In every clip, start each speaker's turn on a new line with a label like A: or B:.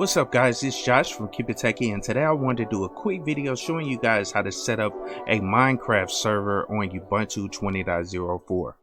A: What's up guys, it's Josh from KeepItTechie, and today I wanted to do a quick video showing you guys how to set up a Minecraft server on Ubuntu 20.04.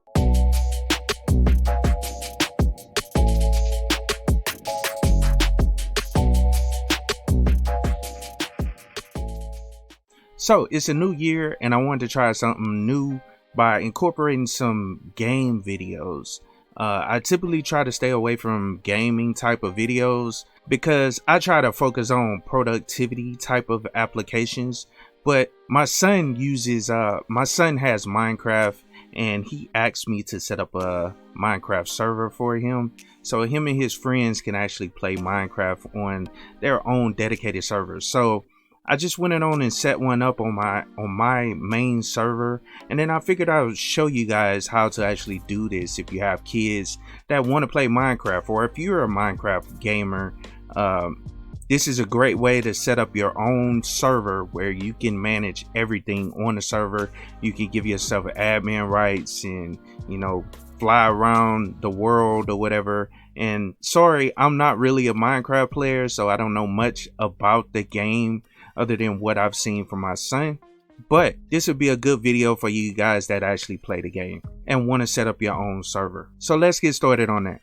A: So it's a new year and I wanted to try something new by incorporating some game videos. I typically try to stay away from gaming type of videos because I try to focus on productivity type of applications. But my son has Minecraft, and he asked me to set up a Minecraft server for him, so him and his friends can actually play Minecraft on their own dedicated servers. So I just went on and set one up on my main server, and then I figured I would show you guys how to actually do this if you have kids that want to play Minecraft, or if you're a Minecraft gamer. This is a great way to set up your own server where you can manage everything on the server. You can give yourself admin rights and, you know, fly around the world or whatever. And sorry, I'm not really a Minecraft player, so I don't know much about the game other than what I've seen from my son. But this would be a good video for you guys that actually play the game and want to set up your own server. So let's get started on that.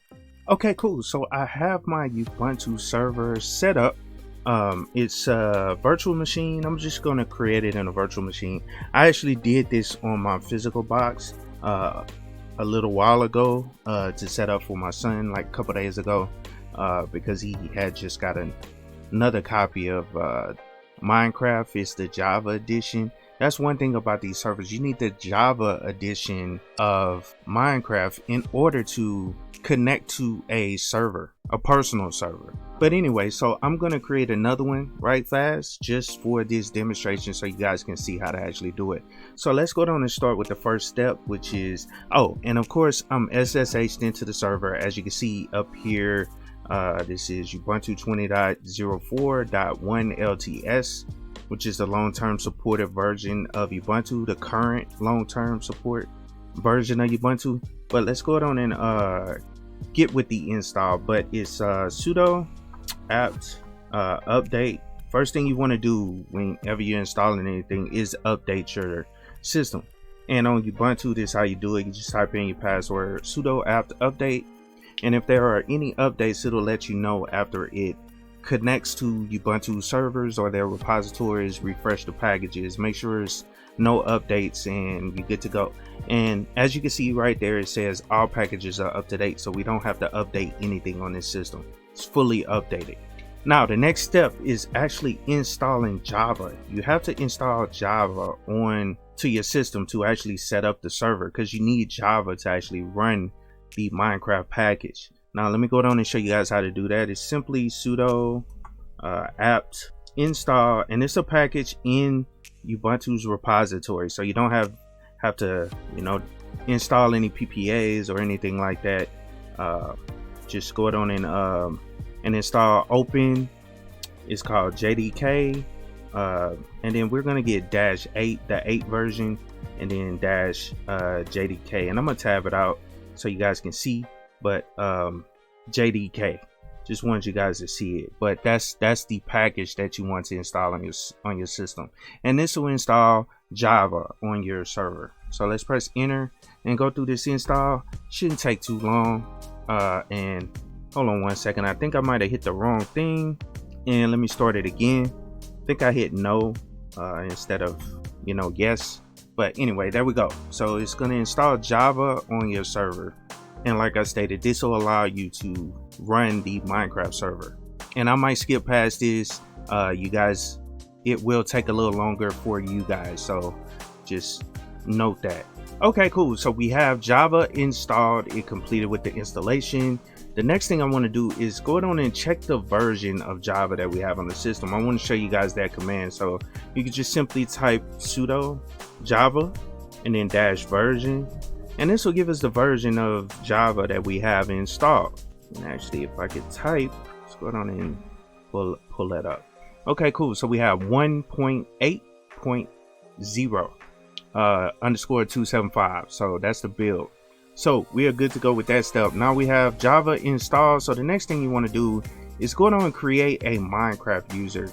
A: Okay, cool. So I have my Ubuntu server set up. It's a virtual machine. I'm just going to create it in a virtual machine. I actually did this on my physical box a little while ago to set up for my son, like a couple days ago, because he had just got another copy of Minecraft. It's the Java edition. That's one thing about these servers. You need the Java edition of Minecraft in order to connect to a server, a personal server. But anyway, so I'm going to create another one right fast just for this demonstration so you guys can see how to actually do it. So let's go down and start with the first step, which is, and of course I'm SSH'd into the server. As you can see up here, this is Ubuntu 20.04.1 LTS, which is the long-term supported version of Ubuntu, the current long-term support version of Ubuntu. But let's go down and get with the install. But it's sudo apt update. First thing you want to do whenever you're installing anything is update your system. And on Ubuntu, this is how you do it. You just type in your password, sudo apt update, and if there are any updates, it'll let you know after it connects to Ubuntu servers or their repositories. Refresh the packages, make sure it's no updates, and you're good to go. And as you can see right there, it says all packages are up to date, so we don't have to update anything on this system. It's fully updated. Now the next step is actually installing Java. You have to install Java on to your system to actually set up the server, because you need Java to actually run the Minecraft package. Now let me go down and show you guys how to do that. It's simply sudo apt install, and it's a package in Ubuntu's repository, so you don't have to, you know, install any PPAs or anything like that. Just go down and install open. It's called JDK, and then we're gonna get -8, the 8 version, and then JDK, and I'm gonna tab it out so you guys can see. But JDK, just wanted you guys to see it. But that's the package that you want to install on your system, and this will install Java on your server. So let's press enter and go through this install. Shouldn't take too long. And hold on one second, I think I might have hit the wrong thing, and let me start it again. I think I hit no instead of, you know, yes. But anyway, there we go. So it's going to install Java on your server. And like I stated, this will allow you to run the Minecraft server. And I might skip past this, you guys. It will take a little longer for you guys, so just note that. Okay, cool. So we have Java installed. It completed with the installation. The next thing I want to do is go down and check the version of Java that we have on the system. I want to show you guys that command. So you can just simply type sudo java and then -version. And this will give us the version of Java that we have installed. And actually, if I could type, let's go down and pull that up. Okay, cool. So we have 1.8.0 _ 275. So that's the build. So we are good to go with that step. Now we have Java installed. So the next thing you want to do is going on and create a Minecraft user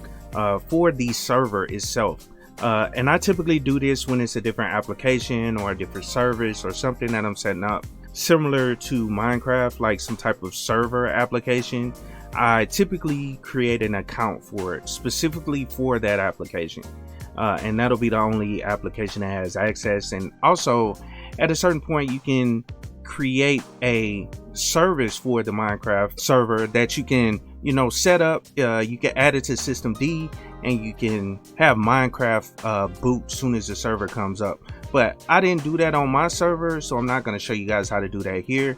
A: for the server itself. And I typically do this when it's a different application or a different service or something that I'm setting up similar to Minecraft, like some type of server application. I typically create an account for it specifically for that application, and that'll be the only application that has access. And also at a certain point you can create a service for the Minecraft server that you can, you know, set up. You can add it to system D and you can have Minecraft boot soon as the server comes up. But I didn't do that on my server, so I'm not going to show you guys how to do that here.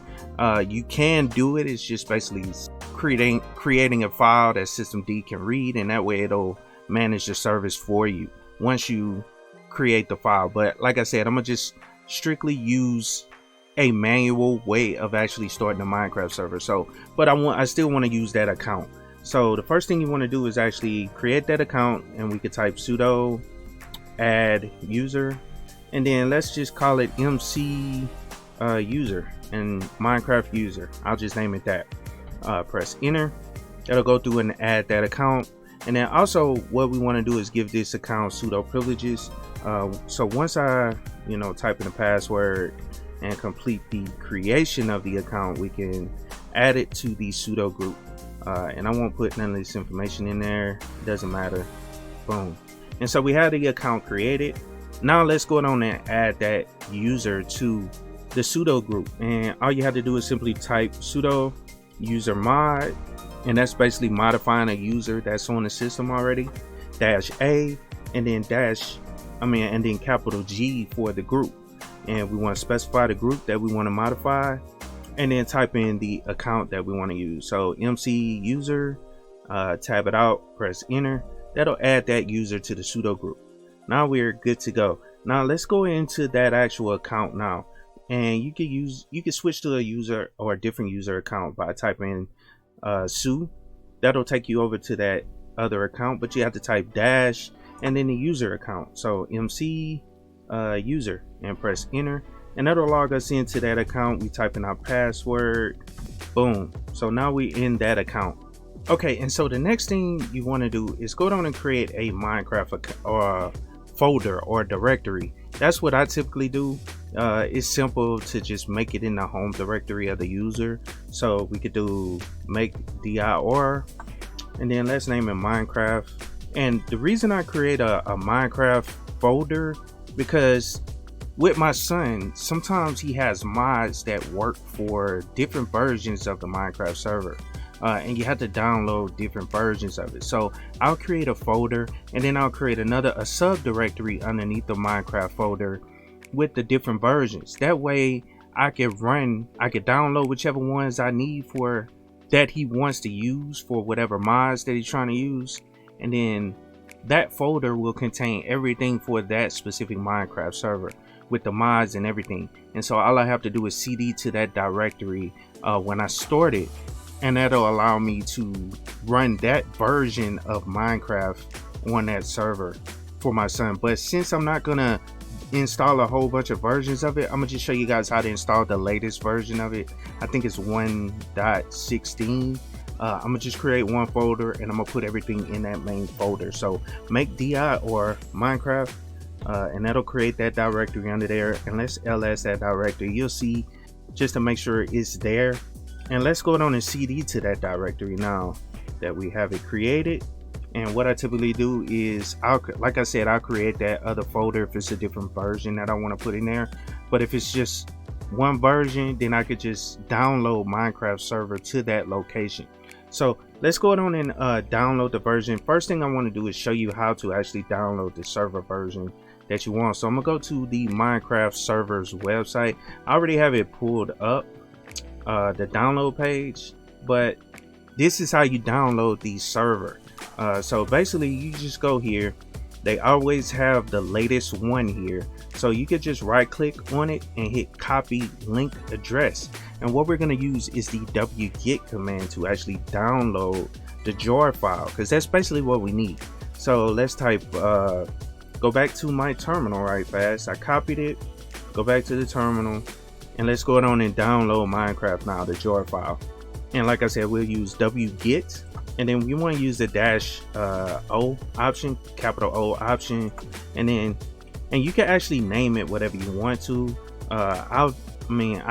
A: You can do it. It's just basically creating a file that system D can read, and that way it'll manage the service for you once you create the file. But like I said, I'm gonna just strictly use a manual way of actually starting a Minecraft server. So, but I still want to use that account. So the first thing you want to do is actually create that account, and we could type sudo add user, and then let's just call it MC user and Minecraft user. I'll just name it that. Press enter. That'll go through and add that account. And then also what we want to do is give this account sudo privileges. So once I, you know, type in the password and complete the creation of the account, we can add it to the sudo group. And I won't put none of this information in there, doesn't matter. Boom. And so we have the account created. Now let's go on and add that user to the sudo group, and all you have to do is simply type sudo user mod, and that's basically modifying a user that's on the system already, -a, and then and then capital G for the group. And we want to specify the group that we want to modify, and then type in the account that we want to use. So MC user, tab it out, press enter. That'll add that user to the sudo group. Now we're good to go. Now let's go into that actual account now, and you can switch to a user or a different user account by typing su. That'll take you over to that other account, but you have to type dash and then the user account. So MC user and press enter, and that'll log us into that account. We type in our password, boom. So now we in that account. Okay, and so the next thing you want to do is go down and create a Minecraft folder or directory. That's what I typically do. It's simple to just make it in the home directory of the user. So we could do make dir, and then let's name it Minecraft. And the reason I create a Minecraft folder, because with my son, sometimes he has mods that work for different versions of the Minecraft server. And you have to download different versions of it. So I'll create a folder, and then I'll create a subdirectory underneath the Minecraft folder with the different versions. That way I can download whichever ones I need for that he wants to use for whatever mods that he's trying to use, and then that folder will contain everything for that specific Minecraft server with the mods and everything. And so all I have to do is cd to that directory when I start it, and that'll allow me to run that version of Minecraft on that server for my son. But since I'm not gonna install a whole bunch of versions of it, I'm gonna just show you guys how to install the latest version of it. I think it's 1.16. I'm gonna just create one folder, and I'm gonna put everything in that main folder. So make di or Minecraft, and that'll create that directory under there. And let's ls that directory. You'll see, just to make sure it's there. And let's go down and cd to that directory now that we have it created. And what I typically do is, like I said, I'll create that other folder if it's a different version that I want to put in there. But if it's just one version, then I could just download Minecraft server to that location. So let's go down and download the version. First thing I want to do is show you how to actually download the server version that you want. So I'm gonna go to the Minecraft servers website. I already have it pulled up, the download page, but this is how you download the server. So basically you just go here. They always have the latest one here, so you could just right click on it and hit copy link address. And what we're going to use is the wget command to actually download the jar file, because that's basically what we need. So let's type go back to my terminal right fast. I copied it, go back to the terminal, and let's go on and download Minecraft now, the jar file. And like I said, we'll use wget and then we want to use the dash O option, capital O option, and you can actually name it whatever you want to. I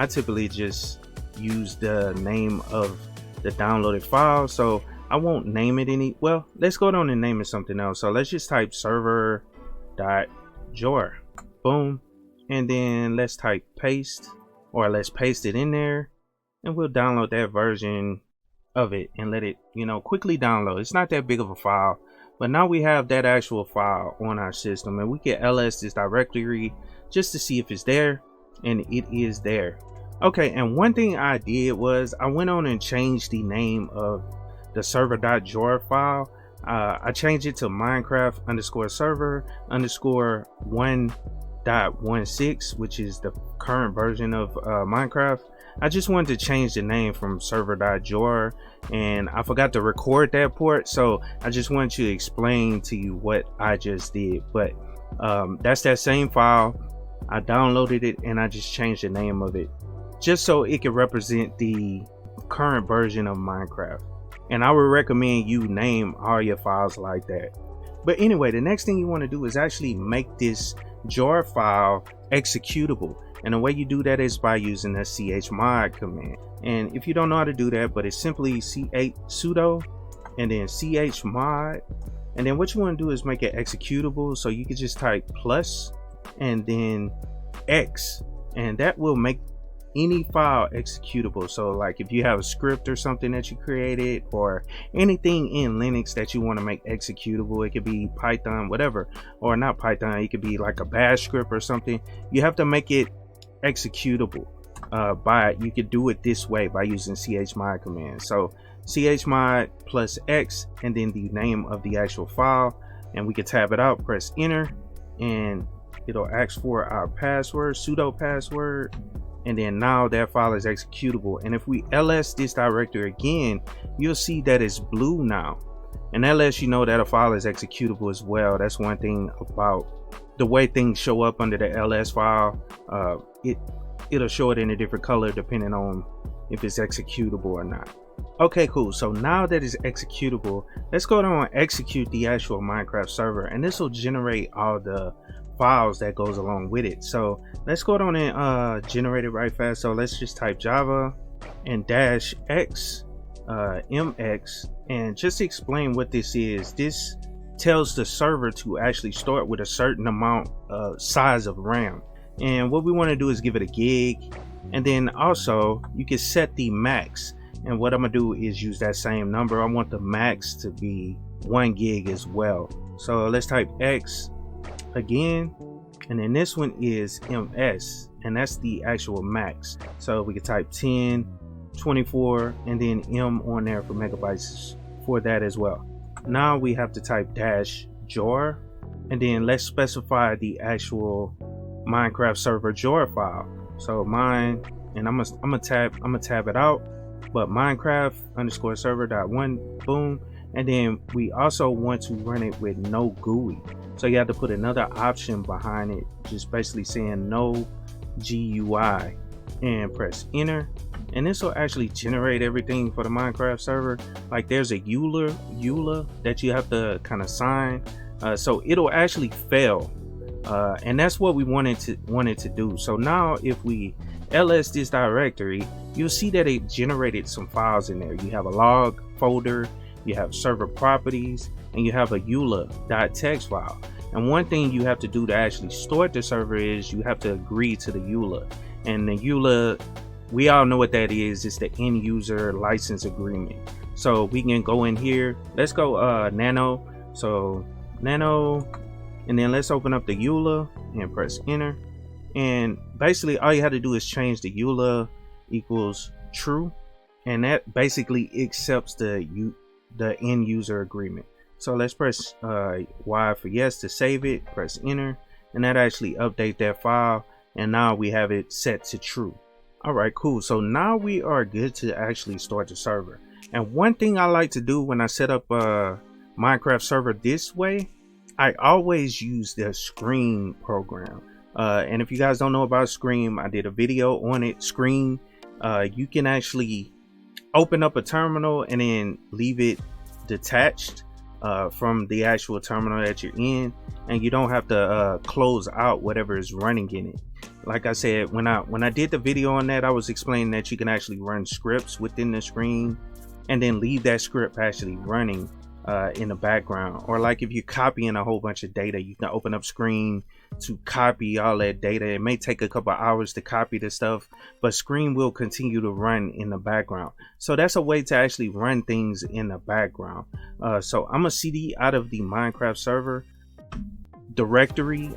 A: typically just use the name of the downloaded file, so I won't name it any. Well, let's go down and name it something else. So let's just type server.jar, boom, and then let's type paste, or let's paste it in there, and we'll download that version of it and let it, quickly download. It's not that big of a file, but now we have that actual file on our system, and we can ls this directory just to see if it's there, and it is there. Okay, and one thing I did was I went on and changed the name of the server.jar file. I changed it to Minecraft_server_1.16, which is the current version of Minecraft. I just wanted to change the name from server.jar, and I forgot to record that port, so I just wanted to explain to you what I just did. But that's that same file. I downloaded it and I just changed the name of it just so it can represent the current version of Minecraft. And I would recommend you name all your files like that. But anyway, the next thing you want to do is actually make this jar file executable. And the way you do that is by using the chmod command. And if you don't know how to do that, but it's simply sudo and then chmod. And then what you want to do is make it executable. So you can just type plus and then X, and that will make any file executable. So like if you have a script or something that you created, or anything in Linux that you want to make executable, it could be Python, whatever, or not Python, it could be like a bash script or something. You have to make it executable you could do it this way by using chmod command. So chmod plus X and then the name of the actual file, and we can tab it out, press enter, and it'll ask for our password, sudo password, and then now that file is executable. And if we ls this directory again, you'll see that it's blue now, and that lets you know that a file is executable as well. That's one thing about the way things show up under the ls file. It'll show it in a different color depending on if it's executable or not. Okay, cool. So now that it's executable, let's go down and execute the actual Minecraft server, and this will generate all the files that goes along with it. So let's go down and generate it right fast. So let's just type java and -x mx, and just to explain what this is, this tells the server to actually start with a certain amount size of RAM, and what we want to do is give it a gig, and then also you can set the max, and what I'm gonna do is use that same number. I want the max to be 1 gig as well. So let's type X again, and then this one is ms, and that's the actual max. So we can type 10, 24, and then M on there for megabytes for that as well. Now we have to type -jar, and then let's specify the actual Minecraft server jar file. So mine, and I'm gonna tab it out, but Minecraft_server.1, boom. And then we also want to run it with no GUI. So you have to put another option behind it, just basically saying no GUI, and press enter. And this will actually generate everything for the Minecraft server. Like there's a EULA that you have to kind of sign. So it'll actually fail. And that's what we wanted to do. So now if we ls this directory, you'll see that it generated some files in there. You have a log folder, you have server properties, and you have a EULA.txt file. And one thing you have to do to actually start the server is you have to agree to the EULA. And the EULA, we all know what that is. It's the end user license agreement. So we can go in here. Let's go nano. So nano, and then let's open up the EULA and press enter. And basically all you have to do is change the EULA equals true, and that basically accepts the end user agreement. So let's press Y for yes to save it, press enter, and that actually update that file, and now we have it set to true. All right, cool. So now we are good to actually start the server. And one thing I like to do when I set up a Minecraft server this way, I always use the Screen program. And if you guys don't know about Screen, I did a video on it. Screen, you can actually open up a terminal and then leave it detached from the actual terminal that you're in, and you don't have to close out whatever is running in it. Like I said, when I did the video on that, I was explaining that you can actually run scripts within the screen and then leave that script actually running in the background. Or like if you're copying a whole bunch of data, you can open up Screen to copy all that data. It may take a couple hours to copy the stuff, but Screen will continue to run in the background. So that's a way to actually run things in the background. So I'm a CD out of the Minecraft server directory,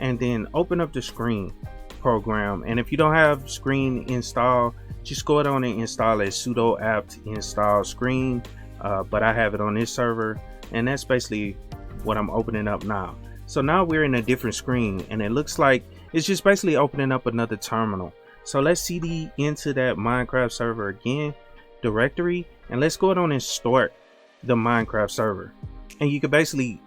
A: and then open up the Screen program. And if you don't have Screen installed, just go down and install it, sudo apt install Screen. But I have it on this server, and that's basically what I'm opening up now. So now we're in a different screen, and it looks like it's just basically opening up another terminal. So let's CD into that Minecraft server again, directory, and let's go down and start the Minecraft server. And you can basically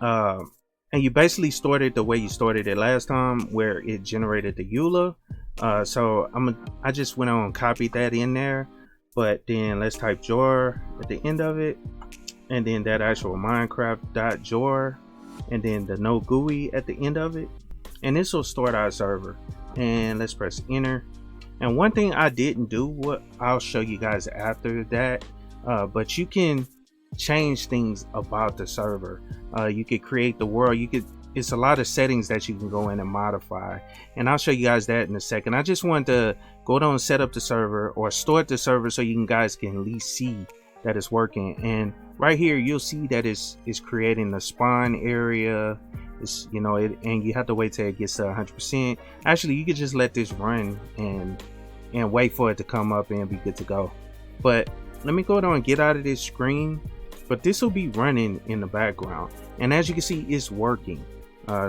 A: stored it the way you started it last time, where it generated the EULA. So I just went on and copied that in there. But then let's type jar at the end of it, and then that actual Minecraft.jar, and then the no GUI at the end of it, and this will start our server. And let's press enter. And one thing I didn't do, what I'll show you guys after that, but you can change things about the server. You could create the world. It's a lot of settings that you can go in and modify, and I'll show you guys that in a second. I just wanted to go down and set up the server, or start the server, so you guys can at least see that it's working. And right here you'll see that it's creating the spawn area. It's, you know, and you have to wait till it gets to 100%. Actually, you could just let this run and wait for it to come up and be good to go. But let me go down and get out of this screen. But this will be running in the background, and as you can see, it's working.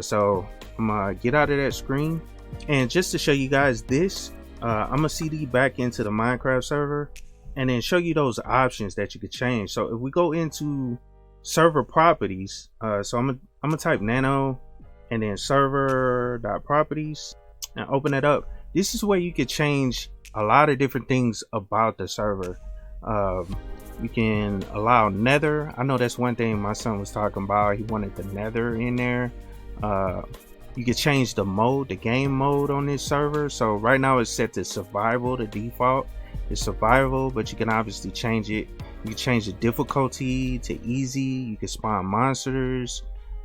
A: So I'm gonna get out of that screen, and just to show you guys this, I'm gonna CD back into the Minecraft server and then show you those options that you could change. So if we go into server properties, so I'm gonna type nano and then server.properties and open it up. This is where you could change a lot of different things about the server. You can allow nether. I know that's one thing my son was talking about. He wanted the nether in there. You can change the mode, the game mode on this server. So right now it's set to survival. The default is survival, but you can obviously change it. You can change the difficulty to easy. You can spawn monsters,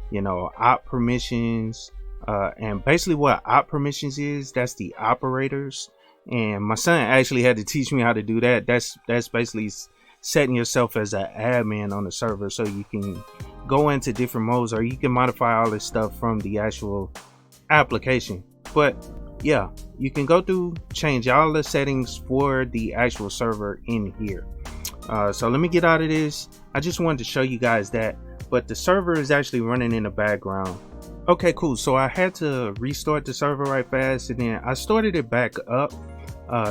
A: you know, op permissions, and basically what op permissions is, that's the operators. And my son actually had to teach me how to do that. That's basically setting yourself as an admin on the server, so you can go into different modes, or you can modify all this stuff from the actual application. But yeah, you can go through, change all the settings for the actual server in here. So let me get out of this. I just wanted to show you guys that, but the server is actually running in the background. Okay, cool. So I had to restart the server right fast, and then I started it back up.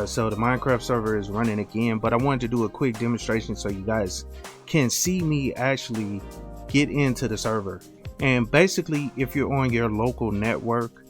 A: So the Minecraft server is running again, but I wanted to do a quick demonstration so you guys can see me actually get into the server. And basically, if you're on your local network,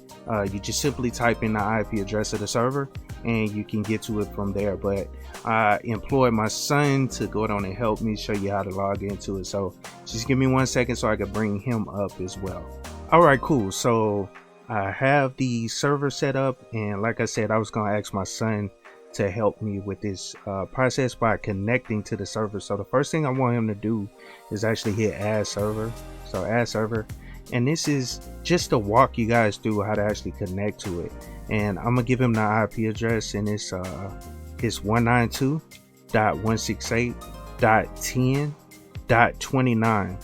A: you just simply type in the IP address of the server and you can get to it from there. But I employed my son to go down and help me show you how to log into it. So just give me 1 second so I can bring him up as well. All right, cool. So I have the server set up, and like I said, I was going to ask my son to help me with this process by connecting to the server. So the first thing I want him to do is actually hit add server. So add server, and this is just to walk you guys through how to actually connect to it. And I'm gonna give him the IP address, and it's 192.168.10.29,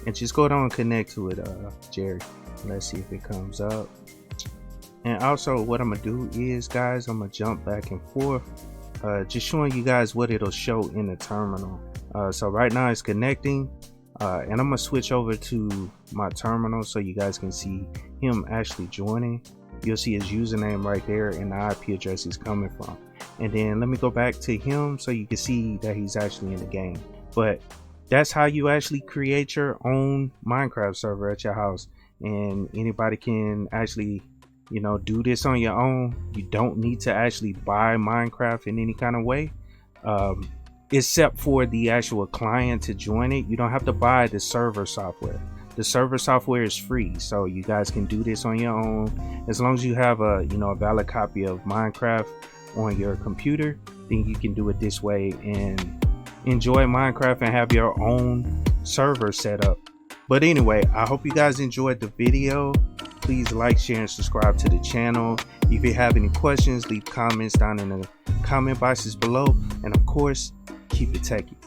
A: and just go down and connect to it, Jerry. Let's see if it comes up. And also what I'm gonna do is, guys, I'm gonna jump back and forth, just showing you guys what it'll show in the terminal. So right now it's connecting, and I'm gonna switch over to my terminal so you guys can see him actually joining. You'll see his username right there and the IP address he's coming from. And then let me go back to him so you can see that he's actually in the game. But that's how you actually create your own Minecraft server at your house, and anybody can actually, you know, do this on your own. You don't need to actually buy Minecraft in any kind of way. except for the actual client to join it. You don't have to buy the server software. The server software is free, so you guys can do this on your own. As long as you have a a valid copy of Minecraft on your computer, then you can do it this way and enjoy Minecraft and have your own server set up. But anyway, I hope you guys enjoyed the video. Please like, share, and subscribe to the channel. If you have any questions, leave comments down in the comment boxes below. And of course, keep it techie.